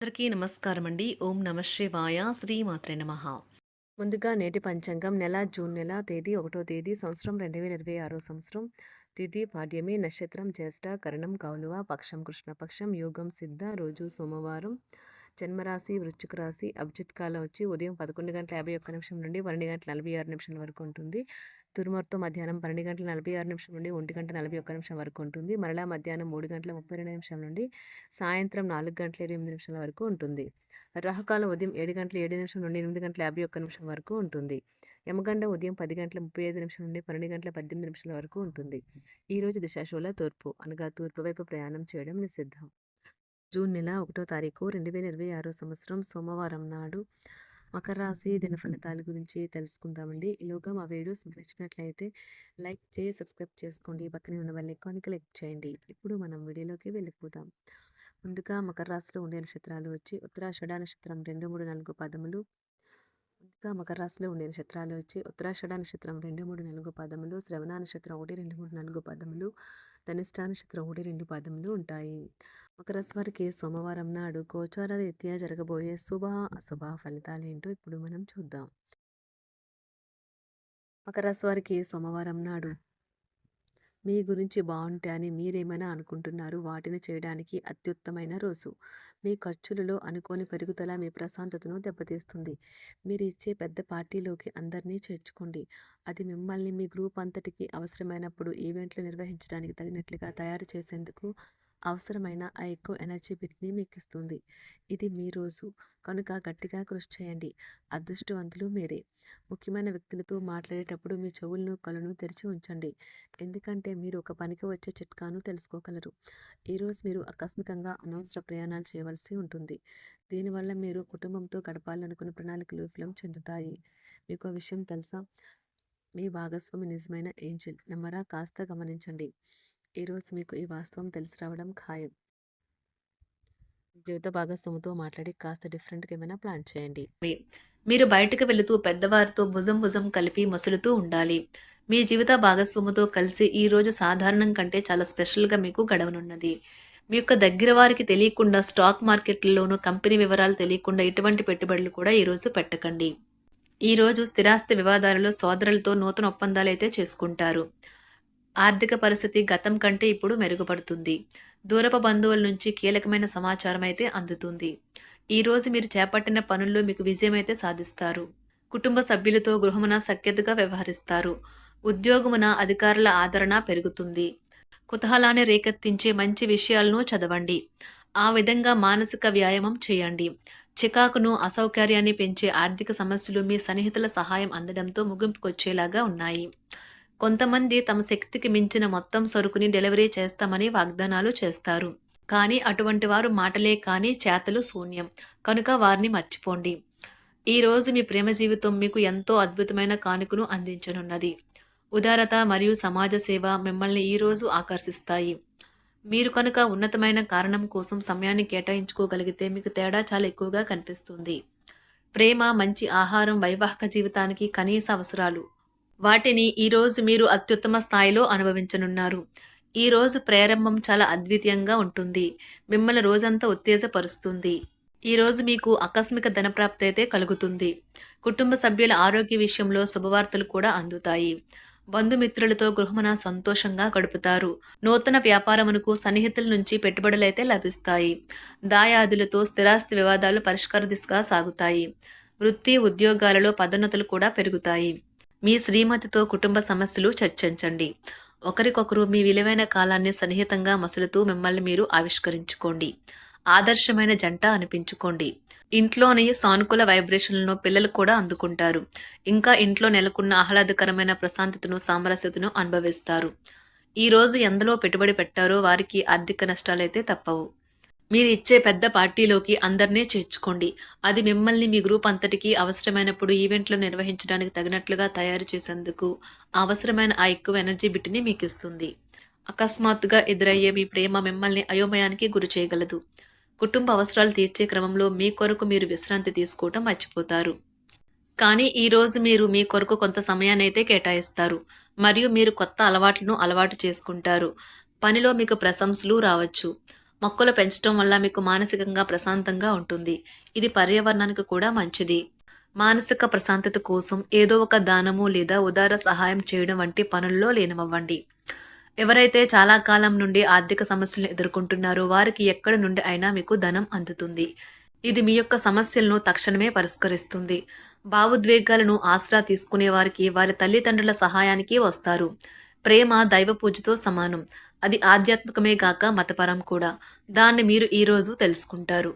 అందరికీ నమస్కారం అండి. ఓం నమ శివాయ. శ్రీమాత్రే నమః. ముందుగా నేటి పంచాంగం జూన్ నెల తేదీ 1వ తేదీ సంవత్సరం 2026 సంవత్సరం. తిథి పాడ్యమి, నక్షత్రం జ్యేష్ఠ, కరణం కౌలువ, పక్షం కృష్ణపక్షం, యోగం సిద్ధ, రోజు సోమవారం. జన్మరాశి వృశ్చిక రాశి. అభిజిత్ కాలం వచ్చి ఉదయం 11:51 నుండి 12:46 వరకు ఉంటుంది. దుర్ముహూర్తం మధ్యాహ్నం 12:46 నుండి 1:41 వరకు ఉంటుంది. మరలా మధ్యాహ్నం 3:32 నుండి సాయంత్రం 4:28 వరకు ఉంటుంది. రాహుకాలం ఉదయం 7:07 నుండి 8:51 వరకు ఉంటుంది. యమగండం ఉదయం 10:35 నుండి 12:18 వరకు ఉంటుంది. ఈరోజు దిశాశూల తూర్పు అనగా తూర్పు వైపు ప్రయాణం చేయడం నిషిద్ధం. జూన్ నెల 1వ తారీఖు 2026 సంవత్సరం సోమవారం నాడు మకర రాశి దిన ఫలితాల గురించి తెలుసుకుందామండి. ఈలోగా మా వీడియోస్ మీకు నచ్చినట్లయితే లైక్ చేసి సబ్స్క్రైబ్ చేసుకోండి. పక్కనే ఉన్న బెల్ ఐకాన్ని క్లిక్ చేయండి. ఇప్పుడు మనం వీడియోలోకి వెళ్ళిపోదాం. ముందుగా మకర రాశిలో ఉండే నక్షత్రాలు వచ్చి ఉత్తరాషాఢ నక్షత్రం 2, 3, 4 పదములు. ముందుగా మకర రాశిలో ఉండే నక్షత్రాలు వచ్చి ఉత్తరాషాఢ నక్షత్రం 2, 3, 4 పదములు, శ్రవణ నక్షత్రం 1, 2, 3, 4 పదములు, ధనిష్ట నక్షత్రం 1, 2 పదములు ఉంటాయి. మకర రాశి వారికి సోమవారం నాడు గోచార రీత్యా జరగబోయే శుభ అశుభ ఫలితాలు ఏంటో ఇప్పుడు మనం చూద్దాం. మకర రాశి వారికి సోమవారం నాడు మీ గురించి బాగుంటే అని మీరేమైనా అనుకుంటున్నారు, వాటిని చేయడానికి అత్యుత్తమైన రోజు. మీ ఖర్చులలో అనుకోని పెరుగుదల మీ ప్రశాంతతను దెబ్బతీస్తుంది. మీరు ఇచ్చే పెద్ద పార్టీలోకి అందరినీ చేర్చుకోండి. అది మిమ్మల్ని మీ గ్రూప్ అంతటికి అవసరమైనప్పుడు ఈవెంట్లు నిర్వహించడానికి తగినట్లుగా తయారు చేసేందుకు అవసరమైన ఆ ఎక్కువ ఎనర్జీ బిట్ని మీకు ఇస్తుంది. ఇది మీ రోజు కనుక గట్టిగా కృషి చేయండి. అదృష్టవంతులు మీరే. ముఖ్యమైన వ్యక్తులతో మాట్లాడేటప్పుడు మీ చెవులను కళ్ళను తెరిచి ఉంచండి. ఎందుకంటే మీరు ఒక పనికి వచ్చే చిట్కాను తెలుసుకోగలరు. ఈరోజు మీరు ఆకస్మికంగా అనవసర ప్రయాణాలు చేయవలసి ఉంటుంది. దీనివల్ల మీరు కుటుంబంతో గడపాలనుకున్న ప్రణాళికలు విఫలం చెందుతాయి. మీకు ఆ విషయం తెలుసా? మీ భాగస్వామి నిజమైన ఏంజెల్. నమ్మరా? కాస్త గమనించండి. ఈరోజు మీకు ఈ వాస్తవం తెలిసి రావడం ఖాయం. జీవిత భాగస్వామితో మాట్లాడి కాస్త డిఫరెంట్గా ఏమైనా ప్లాన్ చేయండి. మీరు బయటకు వెళుతూ పెద్దవారితో భుజం భుజం కలిపి మసులుతూ ఉండాలి. మీ జీవిత భాగస్వామితో కలిసి ఈ రోజు సాధారణం కంటే చాలా స్పెషల్గా మీకు గడవనున్నది. మీ యొక్క దగ్గర వారికి తెలియకుండా స్టాక్ మార్కెట్లలోనూ కంపెనీ వివరాలు తెలియకుండా ఎటువంటి పెట్టుబడులు కూడా ఈరోజు పెట్టకండి. ఈరోజు స్థిరాస్తి వివాదాలలో సోదరులతో నూతన ఒప్పందాలు అయితే చేసుకుంటారు. ఆర్థిక పరిస్థితి గతం కంటే ఇప్పుడు మెరుగుపడుతుంది. దూరపు బంధువుల నుంచి కీలకమైన సమాచారం అయితే అందుతుంది. ఈరోజు మీరు చేపట్టిన పనుల్లో మీకు విజయం అయితే సాధిస్తారు. కుటుంబ సభ్యులతో గృహమున సఖ్యతగా వ్యవహరిస్తారు. ఉద్యోగమున అధికారుల ఆదరణ పెరుగుతుంది. కుతూహలాన్ని రేకెత్తించే మంచి విషయాలను చదవండి. ఆ విధంగా మానసిక వ్యాయామం చేయండి. చికాకును అసౌకర్యాన్ని పెంచే ఆర్థిక సమస్యలు మీ సన్నిహితుల సహాయం అందడంతో ముగింపుకొచ్చేలాగా ఉన్నాయి. కొంతమంది తమ శక్తికి మించిన మొత్తం సరుకుని డెలివరీ చేస్తామని వాగ్దానాలు చేస్తారు. కానీ అటువంటి వారు మాటలే కానీ చేతలు శూన్యం. కనుక వారిని మర్చిపోండి. ఈరోజు మీ ప్రేమ జీవితం మీకు ఎంతో అద్భుతమైన కానుకను అందించనున్నది. ఉదారత మరియు సమాజ సేవ మిమ్మల్ని ఈరోజు ఆకర్షిస్తాయి. మీరు కనుక ఉన్నతమైన కారణం కోసం సమయాన్ని కేటాయించుకోగలిగితే మీకు తేడా చాలా ఎక్కువగా కనిపిస్తుంది. ప్రేమ, మంచి ఆహారం వైవాహిక జీవితానికి కనీస అవసరాలు. వాటిని ఈరోజు మీరు అత్యుత్తమ స్థాయిలో అనుభవించనున్నారు. ఈరోజు ప్రారంభం చాలా అద్వితీయంగా ఉంటుంది. మిమ్మల్ని రోజంతా ఉత్తేజపరుస్తుంది. ఈరోజు మీకు ఆకస్మిక ధనప్రాప్తి అయితే కలుగుతుంది. కుటుంబ సభ్యుల ఆరోగ్య విషయంలో శుభవార్తలు కూడా అందుతాయి. బంధుమిత్రులతో గృహమున సంతోషంగా గడుపుతారు. నూతన వ్యాపారమునకు సన్నిహితుల నుంచి పెట్టుబడులైతే లభిస్తాయి. దాయాదులతో స్థిరాస్తి వివాదాలు పరిష్కార దిశగా సాగుతాయి. వృత్తి ఉద్యోగాలలో పదోన్నతులు కూడా పెరుగుతాయి. మీ శ్రీమతితో కుటుంబ సమస్యలు చర్చించండి. ఒకరికొకరు మీ విలువైన కాలాన్ని సన్నిహితంగా మసులుతూ మిమ్మల్ని మీరు ఆవిష్కరించుకోండి. ఆదర్శమైన జంట అనిపించుకోండి. ఇంట్లోని సానుకూల వైబ్రేషన్లను పిల్లలు కూడా అందుకుంటారు. ఇంకా ఇంట్లో నెలకొన్న ఆహ్లాదకరమైన ప్రశాంతతను, సామరస్యతను అనుభవిస్తారు. ఈరోజు ఎందులో పెట్టుబడి పెట్టారో వారికి ఆర్థిక నష్టాలైతే తప్పవు. మీరు ఇచ్చే పెద్ద పార్టీలోకి అందరినీ చేర్చుకోండి. అది మిమ్మల్ని మీ గ్రూప్ అంతటికీ అవసరమైనప్పుడు ఈవెంట్లు నిర్వహించడానికి తగినట్లుగా తయారు చేసేందుకు అవసరమైన ఆ ఎక్కువ ఎనర్జీ బిట్ని మీకు ఇస్తుంది. అకస్మాత్తుగా ఎదురయ్యే మీ ప్రేమ మిమ్మల్ని అయోమయానికి గురి చేయగలదు. కుటుంబ అవసరాలు తీర్చే క్రమంలో మీ కొరకు మీరు విశ్రాంతి తీసుకోవటం మర్చిపోతారు. కానీ ఈరోజు మీరు మీ కొరకు కొంత సమయాన్ని అయితే కేటాయిస్తారు. మరియు మీరు కొత్త అలవాట్లను అలవాటు చేసుకుంటారు. పనిలో మీకు ప్రశంసలు రావచ్చు. మొక్కలు పెంచడం వల్ల మీకు మానసికంగా ప్రశాంతంగా ఉంటుంది. ఇది పర్యావరణానికి కూడా మంచిది. మానసిక ప్రశాంతత కోసం ఏదో ఒక దానము లేదా ఉదార సహాయం చేయడం వంటి పనుల్లో లీనమవ్వండి. ఎవరైతే చాలా కాలం నుండి ఆర్థిక సమస్యలను ఎదుర్కొంటున్నారో వారికి ఎక్కడి నుండి అయినా మీకు ధనం అందుతుంది. ఇది మీ యొక్క సమస్యలను తక్షణమే పరిష్కరిస్తుంది. భావోద్వేగాలను ఆసరా తీసుకునే వారికి వారి తల్లిదండ్రుల సహాయానికి వస్తారు. ప్రేమ దైవ పూజతో సమానం. అది ఆధ్యాత్మికమే గాక మతపరం కూడా. దాన్ని మీరు ఈరోజు తెలుసుకుంటారు.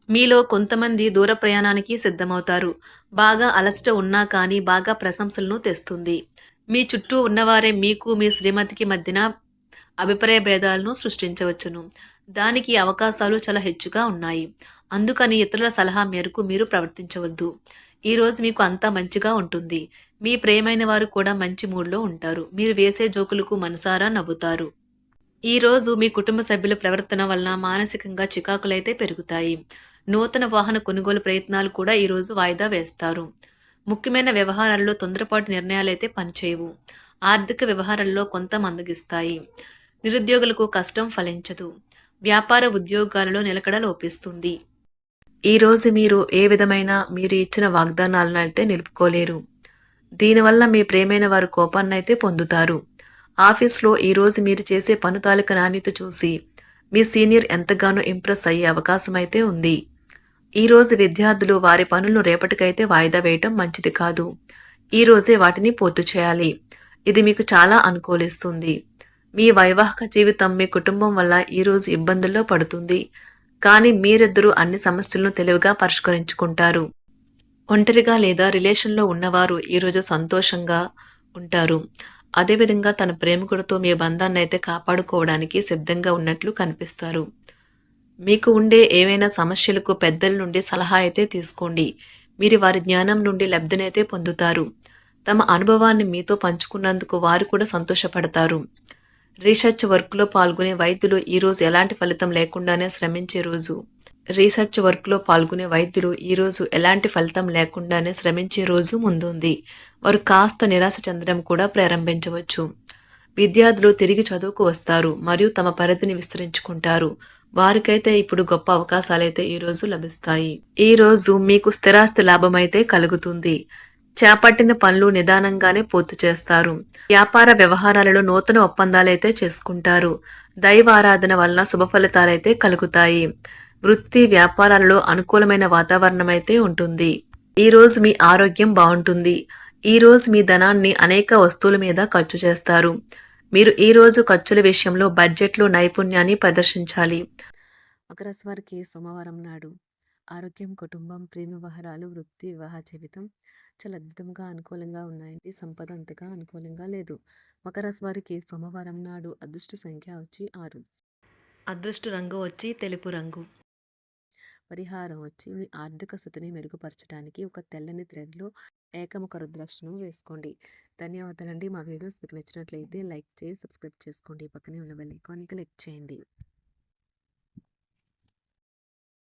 మీలో కొంతమంది దూర ప్రయాణానికి సిద్ధమవుతారు. బాగా అలసట ఉన్నా కానీ బాగా ప్రశంసలను తెస్తుంది. మీ చుట్టూ ఉన్నవారే మీకు మీ శ్రీమతికి మధ్యన అభిప్రాయ భేదాలను సృష్టించవచ్చును. దానికి అవకాశాలు చాలా హెచ్చుగా ఉన్నాయి. అందుకని ఇతరుల సలహా మేరకు మీరు ప్రవర్తించవద్దు. ఈరోజు మీకు అంతా మంచిగా ఉంటుంది. మీ ప్రియమైన వారు కూడా మంచి మూడ్లో ఉంటారు. మీరు వేసే జోకులకు మనసారా నవ్వుతారు. ఈరోజు మీ కుటుంబ సభ్యుల ప్రవర్తన వలన మానసికంగా చికాకులైతే పెరుగుతాయి. నూతన వాహన కొనుగోలు ప్రయత్నాలు కూడా ఈరోజు వాయిదా వేస్తారు. ముఖ్యమైన వ్యవహారాల్లో తొందరపాటు నిర్ణయాలైతే పనిచేయవు. ఆర్థిక వ్యవహారాల్లో కొంత మందగిస్తాయి. నిరుద్యోగులకు కష్టం ఫలించదు. వ్యాపార ఉద్యోగాలలో నిలకడ లోపిస్తుంది. ఈరోజు మీరు ఏ విధమైన మీరు ఇచ్చిన వాగ్దానాలను అయితే నిలుపుకోలేరు. దీనివల్ల మీ ప్రేమైన వారు కోపాన్నైతే పొందుతారు. ఆఫీస్లో ఈరోజు మీరు చేసే పను తాలూకా నాణ్యత చూసి మీ సీనియర్ ఎంతగానో ఇంప్రెస్ అయ్యే అవకాశం అయితే ఉంది. ఈరోజు విద్యార్థులు వారి పనులను రేపటికైతే వాయిదా వేయటం మంచిది కాదు. ఈరోజే వాటిని పూర్తి చేయాలి. ఇది మీకు చాలా అనుకూలిస్తుంది. మీ వైవాహిక జీవితం మీ కుటుంబం వల్ల ఈరోజు ఇబ్బందుల్లో పడుతుంది. కానీ మీరిద్దరూ అన్ని సమస్యలను తెలివిగా పరిష్కరించుకుంటారు. ఒంటరిగా లేదా రిలేషన్లో ఉన్నవారు ఈరోజు సంతోషంగా ఉంటారు. అదేవిధంగా తన ప్రేమికుడితో మీ బంధాన్ని అయితే కాపాడుకోవడానికి సిద్ధంగా ఉన్నట్లు కనిపిస్తారు. మీకు ఉండే ఏవైనా సమస్యలకు పెద్దల నుండి సలహా అయితే తీసుకోండి. మీరు వారి జ్ఞానం నుండి లబ్ధినైతే పొందుతారు. తమ అనుభవాన్ని మీతో పంచుకున్నందుకు వారు కూడా సంతోషపడతారు. రీసెర్చ్ వర్క్లో పాల్గొనే వైద్యులు ఈరోజు ఎలాంటి ఫలితం లేకుండానే శ్రమించే రోజు. ఈరోజు ఎలాంటి ఫలితం లేకుండానే శ్రమించే రోజు ముందుంది. వారు కాస్త నిరాశ చెందడం కూడా ప్రారంభించవచ్చు. విద్యార్థులు తిరిగి చదువుకు వస్తారు మరియు తమ పరిధిని విస్తరించుకుంటారు. వారికైతే ఇప్పుడు గొప్ప అవకాశాలైతే ఈరోజు లభిస్తాయి. ఈరోజు మీకు స్థిరాస్తి లాభమైతే కలుగుతుంది. చేపట్టిన పనులు నిదానంగానే పూర్తి చేస్తారు. వ్యాపార వ్యవహారాలలో నూతన ఒప్పందాలైతే చేసుకుంటారు. దైవ ఆరాధన వలన శుభ ఫలితాలైతే కలుగుతాయి. వృత్తి వ్యాపారాలలో అనుకూలమైన వాతావరణం అయితే ఉంటుంది. ఈరోజు మీ ఆరోగ్యం బాగుంటుంది. ఈరోజు మీ ధనాన్ని అనేక వస్తువుల మీద ఖర్చు చేస్తారు. మీరు ఈరోజు ఖర్చుల విషయంలో బడ్జెట్లో నైపుణ్యాన్ని ప్రదర్శించాలి. మకర రాశి వారికి సోమవారం నాడు ఆరోగ్యం, కుటుంబం, ప్రేమ వ్యవహారాలు, వృత్తి, వివాహ జీవితం చాలా అద్భుతంగా అనుకూలంగా ఉన్నాయండి. సంపద అంతగా అనుకూలంగా లేదు. మకర రాశి వారికి సోమవారం నాడు అదృష్ట సంఖ్య వచ్చి 6. అదృష్ట రంగు వచ్చి తెలుపు రంగు. పరిహారం వచ్చి మీ ఆర్థిక స్థితిని మెరుగుపరచడానికి ఒక తెల్లని థ్రెడ్లో ఏకముఖ రుద్రాక్షను వేసుకోండి. ధన్యవాదాలండి. మా వీడియోస్ మీకు నచ్చినట్లయితే లైక్ చేసి సబ్స్క్రైబ్ చేసుకోండి. పక్కనే ఉన్న బెల్ ఐకాన్ని క్లిక్ చేయండి.